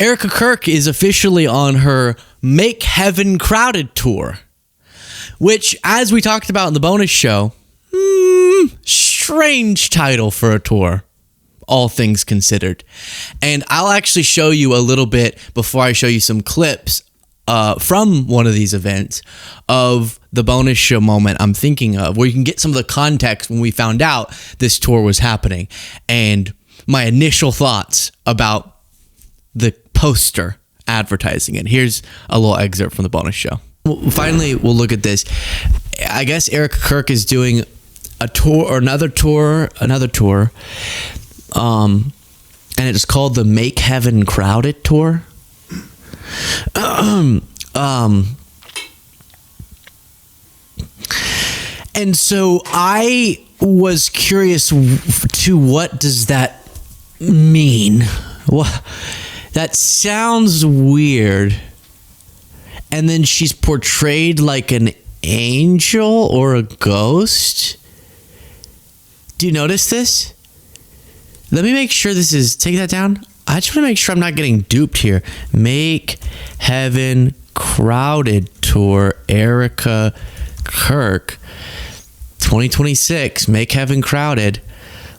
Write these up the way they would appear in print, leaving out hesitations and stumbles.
Erika Kirk is officially on her Make Heaven Crowded tour, which, as we talked about in the bonus show, strange title for a tour, all things considered. And I'll actually show you a little bit before I show you some clips from one of these events of the bonus show moment I'm thinking of, where you can get some of the context when we found out this tour was happening and my initial thoughts about the poster advertising it. Here's a little excerpt from the bonus show. Finally, we'll look at this. I guess Erika Kirk is doing a tour or another tour, and it's called the Make Heaven Crowded tour. And so I was curious to what does that mean? Well, that sounds weird. And then she's portrayed like an angel or a ghost. Do you notice this? Let me make sure this is... Take that down. I just want to make sure I'm not getting duped here. Make Heaven Crowded Tour, Erika Kirk, 2026. Make Heaven Crowded.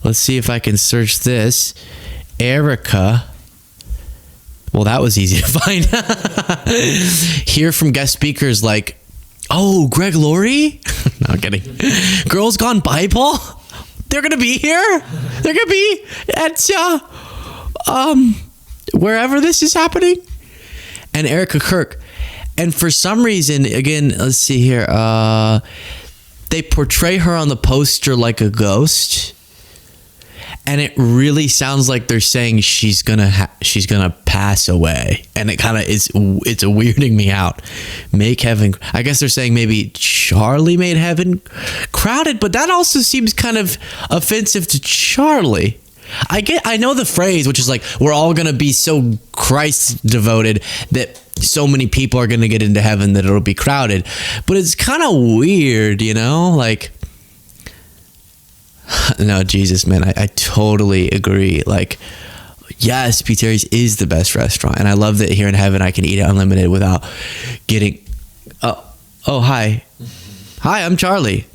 Let's see if I can search this. Erika. Well, that was easy to find. Hear from guest speakers like, oh, Greg Laurie? No, I'm kidding. Girls Gone Bible? They're going to be here? They're going to be at wherever this is happening? And Erika Kirk. And for some reason, again, let's see here. They portray her on the poster like a ghost. And it really sounds like they're saying she's gonna pass away, and it kind of it's weirding me out. Make Heaven. I guess they're saying maybe Charlie made heaven crowded, but that also seems kind of offensive to Charlie. I know the phrase, which is like we're all gonna be so Christ devoted that so many people are gonna get into heaven that it'll be crowded, but it's kind of weird, you know, like. No, Jesus, man, I totally agree. Like, yes, Pizzeria is the best restaurant, and I love that here in heaven I can eat it unlimited without getting. Oh, hi, I'm Charlie,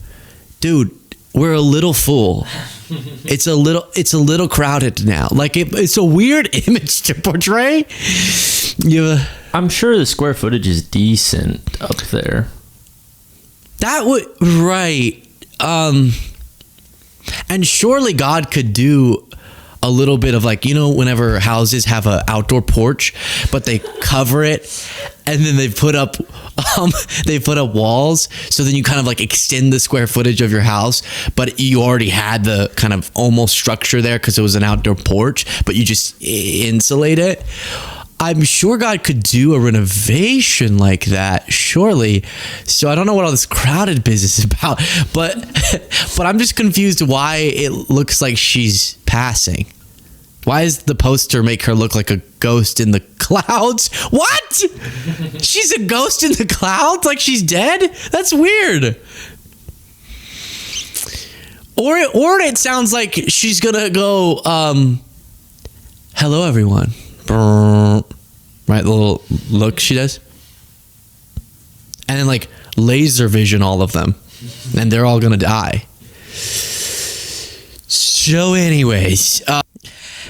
dude. We're a little full. It's a little crowded now. Like it's a weird image to portray. I'm sure the square footage is decent up there. That would right. And surely God could do a little bit of like, you know, whenever houses have an outdoor porch, but they cover it and then they put up walls. So then you kind of like extend the square footage of your house, but you already had the kind of almost structure there because it was an outdoor porch, but you just insulate it. I'm sure God could do a renovation like that, surely. So I don't know what all this crowded business is about, but I'm just confused why it looks like she's passing. Why does the poster make her look like a ghost in the clouds? What? She's a ghost in the clouds? Like she's dead? That's weird. Or it sounds like she's gonna go, hello everyone. Right, the little look she does, and then like laser vision all of them, and they're all gonna die. So anyways,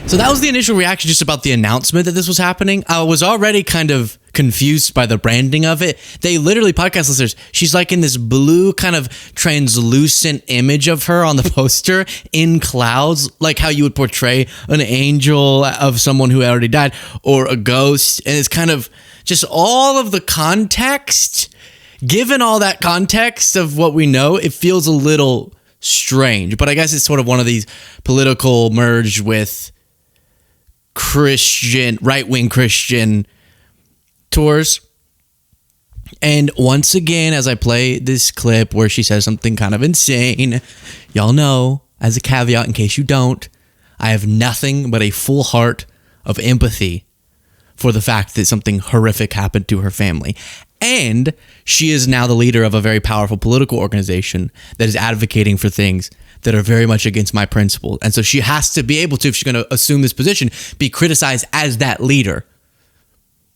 so that was the initial reaction just about the announcement that this was happening. I was already kind of confused by the branding of it. They literally, podcast listeners, she's like in this blue kind of translucent image of her on the poster in clouds, like how you would portray an angel of someone who already died or a ghost. And it's kind of just all of the context. Given all that context of what we know, it feels a little strange, but I guess it's sort of one of these political merged with Christian, right-wing Christian tours. And once again, as I play this clip where she says something kind of insane, y'all know, as a caveat in case you don't, I have nothing but a full heart of empathy for the fact that something horrific happened to her family. And she is now the leader of a very powerful political organization that is advocating for things that are very much against my principles. And so she has to be able to, if she's going to assume this position, be criticized as that leader.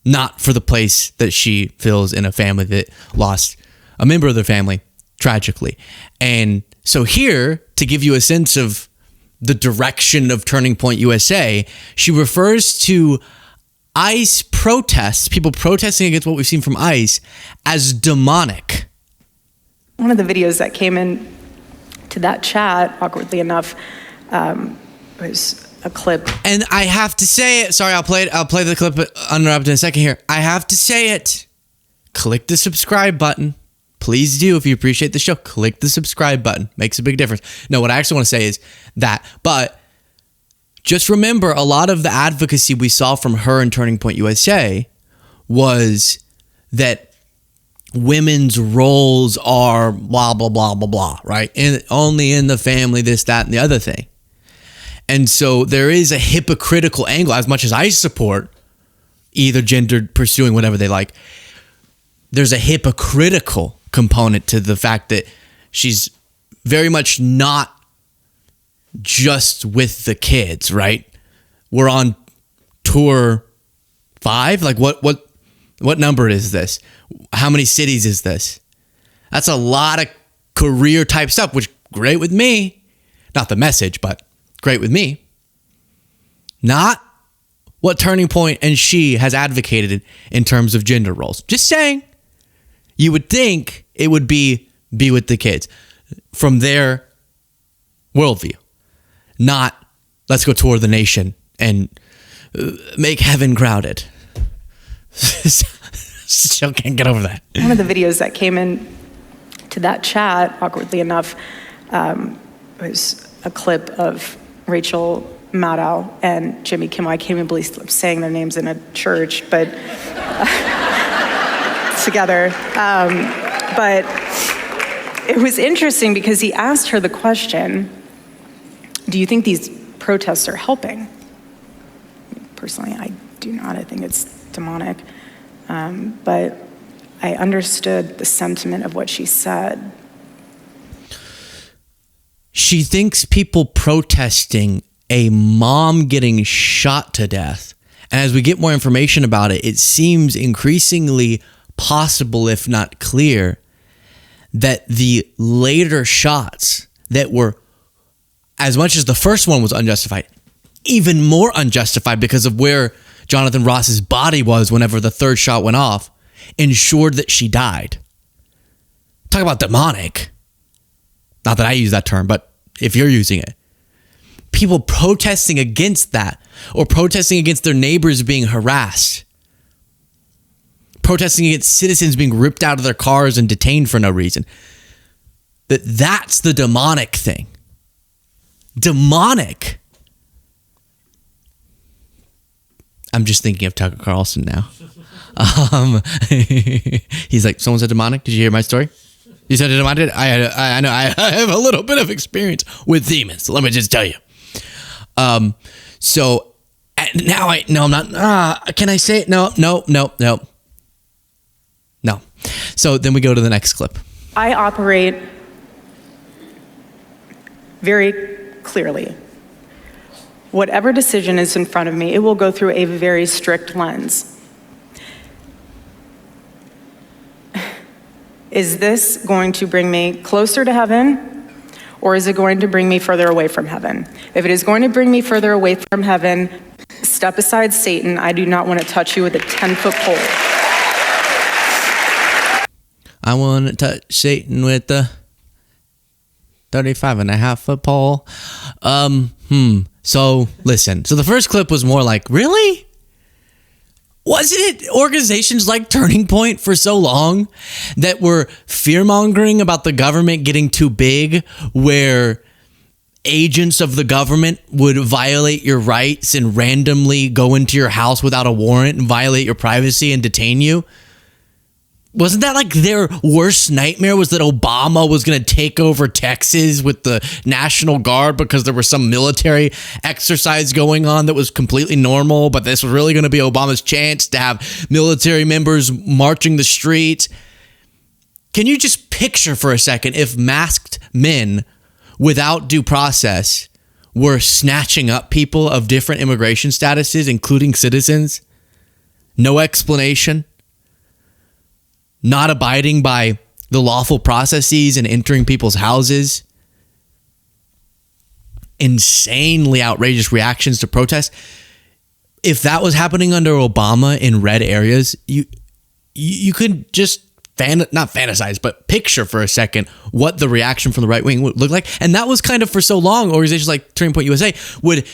not for the place that she fills in a family that lost a member of their family tragically. And so here, to give you a sense of the direction of Turning Point USA, she refers to ICE protests, people protesting against what we've seen from ICE, as demonic. One of the videos that came in to that chat, awkwardly enough, was a clip. And I have to say it. Sorry, I'll play the clip uninterrupted in a second here. I have to say it. Click the subscribe button. Please do, if you appreciate the show. Click the subscribe button. Makes a big difference. No, what I actually want to say is that, but just remember, a lot of the advocacy we saw from her in Turning Point USA was that women's roles are blah, blah, blah, blah, blah, right? And only in the family, this, that, and the other thing. And so there is a hypocritical angle, as much as I support either gender pursuing whatever they like. There's a hypocritical component to the fact that she's very much not just with the kids, right? We're on tour 5. Like what number is this? How many cities is this? That's a lot of career type stuff, which great with me. Not the message, but great with me. Not what Turning Point and she has advocated in terms of gender roles. Just saying. You would think it would be with the kids from their worldview. Not, let's go tour the nation and make heaven crowded. Still can't get over that. One of the videos that came in to that chat, awkwardly enough, was a clip of Rachel Maddow and Jimmy Kimmel. I can't even believe I'm saying their names in a church, but together. But it was interesting because he asked her the question, do you think these protests are helping? Personally, I do not. I think it's demonic. But I understood the sentiment of what she said. She thinks people protesting a mom getting shot to death. And as we get more information about it, it seems increasingly possible, if not clear, that the later shots that were, as much as the first one was unjustified, even more unjustified because of where Jonathan Ross's body was whenever the third shot went off, ensured that she died. Talk about demonic. Not that I use that term, but if you're using it. People protesting against that, or protesting against their neighbors being harassed. Protesting against citizens being ripped out of their cars and detained for no reason. That's the demonic thing. Demonic. I'm just thinking of Tucker Carlson now. He's like, someone said demonic? Did you hear my story? You said demonic? I know. I have a little bit of experience with demons. So let me just tell you. So now I'm not. Can I say it? No. So then we go to the next clip. I operate very clearly. Whatever decision is in front of me, it will go through a very strict lens. Is this going to bring me closer to heaven, or is it going to bring me further away from heaven? If it is going to bring me further away from heaven, step aside, Satan. I do not want to touch you with a 10-foot pole. I want to touch Satan with the 35.5-foot pole. So listen. So the first clip was more like, really? Wasn't it organizations like Turning Point for so long that were fear-mongering about the government getting too big, where agents of the government would violate your rights and randomly go into your house without a warrant and violate your privacy and detain you? Wasn't that like their worst nightmare, was that Obama was going to take over Texas with the National Guard because there was some military exercise going on that was completely normal, but this was really going to be Obama's chance to have military members marching the streets? Can you just picture for a second if masked men without due process were snatching up people of different immigration statuses, including citizens, no explanation, not abiding by the lawful processes and entering people's houses, insanely outrageous reactions to protests. If that was happening under Obama in red areas, you could just not fantasize, but picture for a second what the reaction from the right wing would look like. And that was kind of for so long, organizations like Turning Point USA would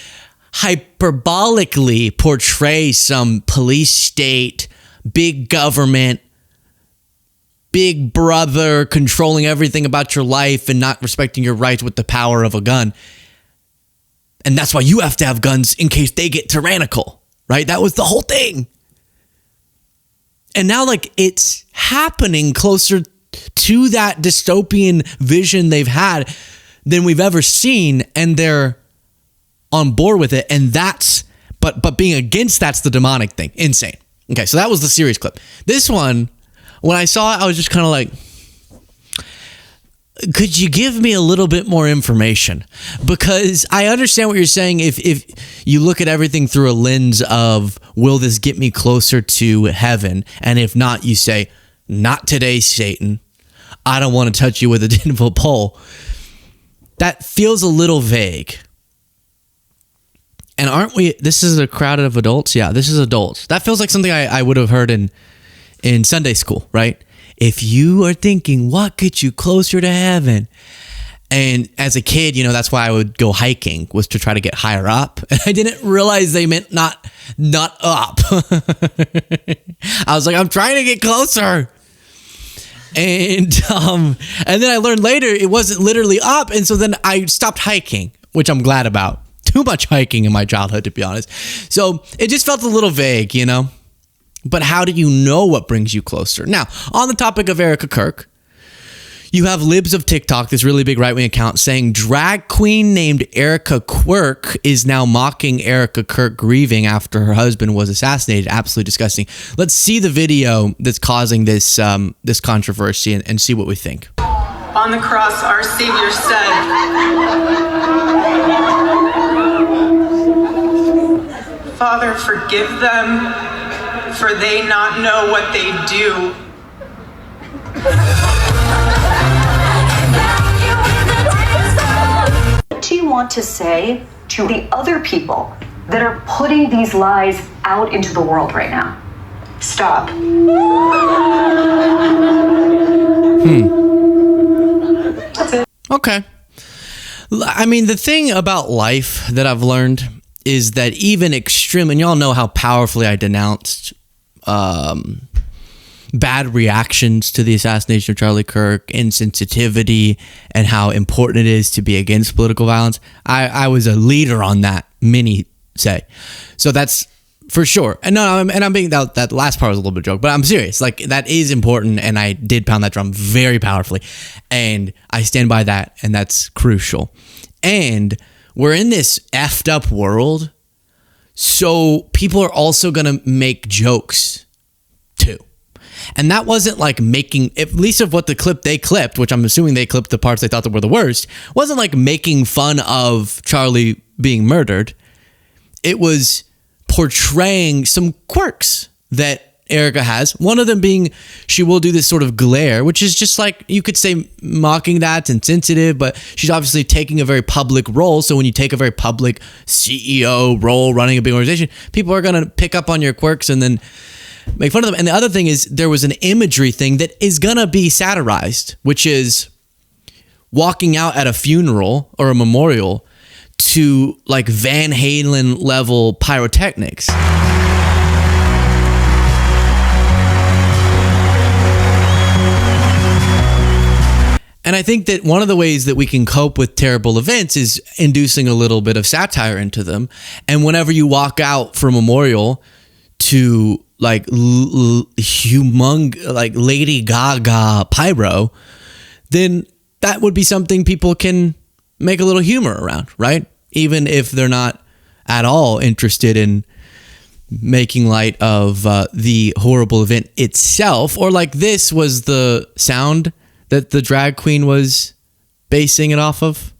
hyperbolically portray some police state, big government, big brother controlling everything about your life and not respecting your rights with the power of a gun. And that's why you have to have guns in case they get tyrannical, right? That was the whole thing. And now, like, it's happening closer to that dystopian vision they've had than we've ever seen, and they're on board with it. And that's, but being against that's the demonic thing. Insane. Okay, so that was the serious clip. This one, when I saw it, I was just kind of like, could you give me a little bit more information? Because I understand what you're saying if you look at everything through a lens of, will this get me closer to heaven? And if not, you say, not today, Satan. I don't want to touch you with a 10-foot pole. That feels a little vague. And aren't we, this is a crowd of adults? Yeah, this is adults. That feels like something I would have heard in Sunday school, right? If you are thinking, what gets you closer to heaven? And as a kid, you know, that's why I would go hiking, was to try to get higher up. And I didn't realize they meant not up. I was like, I'm trying to get closer. And then I learned later it wasn't literally up. And so then I stopped hiking, which I'm glad about. Too much hiking in my childhood, to be honest. So it just felt a little vague, you know? But how do you know what brings you closer? Now, on the topic of Erika Kirk, you have Libs of TikTok, this really big right-wing account, saying drag queen named Erika Kirk is now mocking Erika Kirk grieving after her husband was assassinated. Absolutely disgusting. Let's see the video that's causing this this controversy and see what we think. On the cross, our Savior said, Father, forgive them, for they not know what they do. What do you want to say to the other people that are putting these lies out into the world right now? Stop. Okay. I mean, the thing about life that I've learned is that even extreme, and y'all know how powerfully I denounced bad reactions to the assassination of Charlie Kirk, insensitivity, and how important it is to be against political violence. I was a leader on that, many say. So that's for sure. And I'm being, that last part was a little bit of a joke, but I'm serious. Like, that is important, and I did pound that drum very powerfully. And I stand by that, and that's crucial. And we're in this effed up world, so people are also going to make jokes too. And that wasn't like making, at least of what the clip they clipped, which I'm assuming they clipped the parts they thought that were the worst, wasn't like making fun of Charlie being murdered. It was portraying some quirks that Erika has. One of them being she will do this sort of glare, which is just like, you could say mocking that and sensitive, but she's obviously taking a very public role. So when you take a very public CEO role running a big organization, people are going to pick up on your quirks and then make fun of them. And the other thing is there was an imagery thing that is going to be satirized, which is walking out at a funeral or a memorial to like Van Halen level pyrotechnics. And I think that one of the ways that we can cope with terrible events is inducing a little bit of satire into them. And whenever you walk out for a memorial to like like Lady Gaga pyro, then that would be something people can make a little humor around, right? Even if they're not at all interested in making light of the horrible event itself, or like this was the sound that the drag queen was basing it off of.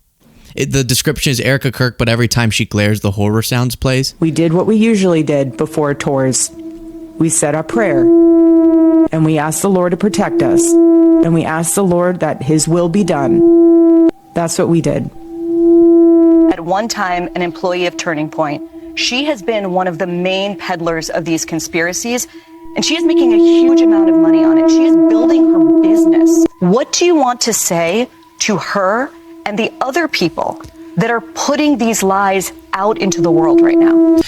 The description is Erika Kirk, but every time she glares, the horror sounds plays. We did what we usually did before tours. we said a prayer, and we asked the Lord to protect us, and we asked the Lord that his will be done. That's what we did. At one time, an employee of Turning Point, she has been one of the main peddlers of these conspiracies, and she is making a huge amount of money on it. She is building her business. What do you want to say to her and the other people that are putting these lies out into the world right now?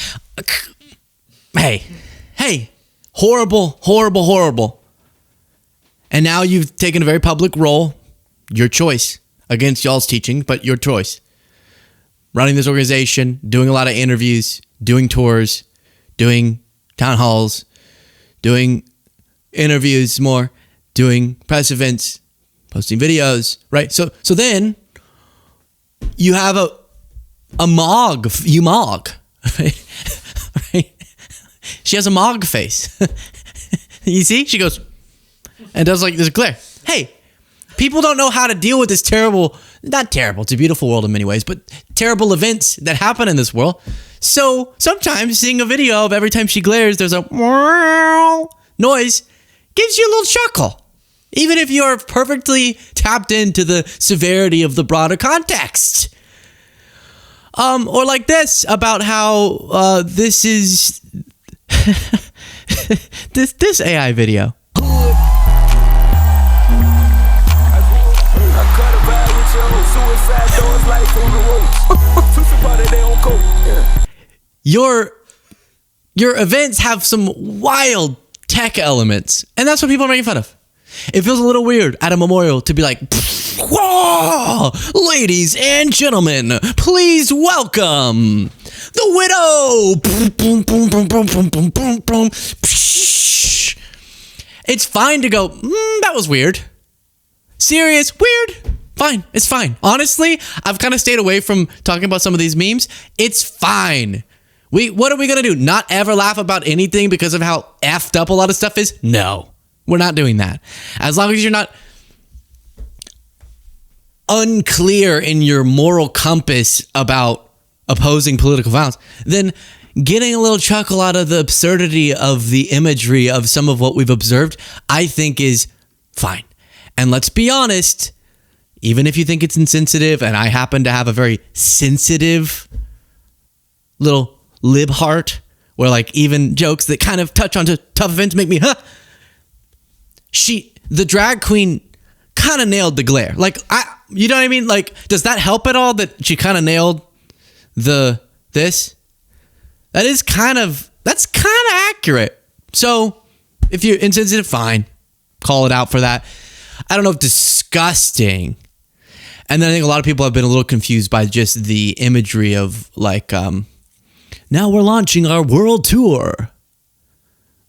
Hey, horrible, horrible, horrible. And now you've taken a very public role, your choice, against y'all's teaching, but your choice. Running this organization, doing a lot of interviews, doing tours, doing town halls, doing interviews more, doing press events, posting videos, right? So then you have a mog, you mog, right? Right? She has a mog face. You see? She goes and does like this glare. Hey, people don't know how to deal with this terrible, not terrible, it's a beautiful world in many ways, but terrible events that happen in this world. So sometimes seeing a video of every time she glares, there's a noise, gives you a little chuckle. Even if you are perfectly tapped into the severity of the broader context. Or like this, about how this is this AI video. Your events have some wild tech elements, and that's what people are making fun of. It feels a little weird at a memorial to be like, whoa, ladies and gentlemen, please welcome the widow. It's fine to go, that was weird. Serious, weird. Fine, it's fine. Honestly, I've kind of stayed away from talking about some of these memes. It's fine. What are we going to do? Not ever laugh about anything because of how effed up a lot of stuff is? No, we're not doing that. As long as you're not unclear in your moral compass about opposing political violence, then getting a little chuckle out of the absurdity of the imagery of some of what we've observed, I think is fine. And let's be honest, even if you think it's insensitive, and I happen to have a very sensitive little lib heart, where like even jokes that kind of touch onto tough events make me, the drag queen kind of nailed the glare. Like, you know what I mean? Like, does that help at all that she kind of nailed this? That's kind of accurate. So if you're insensitive, fine. Call it out for that. I don't know if disgusting. And then I think a lot of people have been a little confused by just the imagery of like, now we're launching our world tour.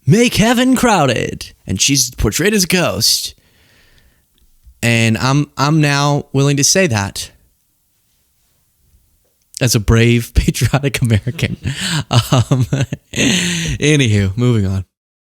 Make heaven crowded. And she's portrayed as a ghost. And I'm now willing to say that as a brave, patriotic American. Anywho, moving on.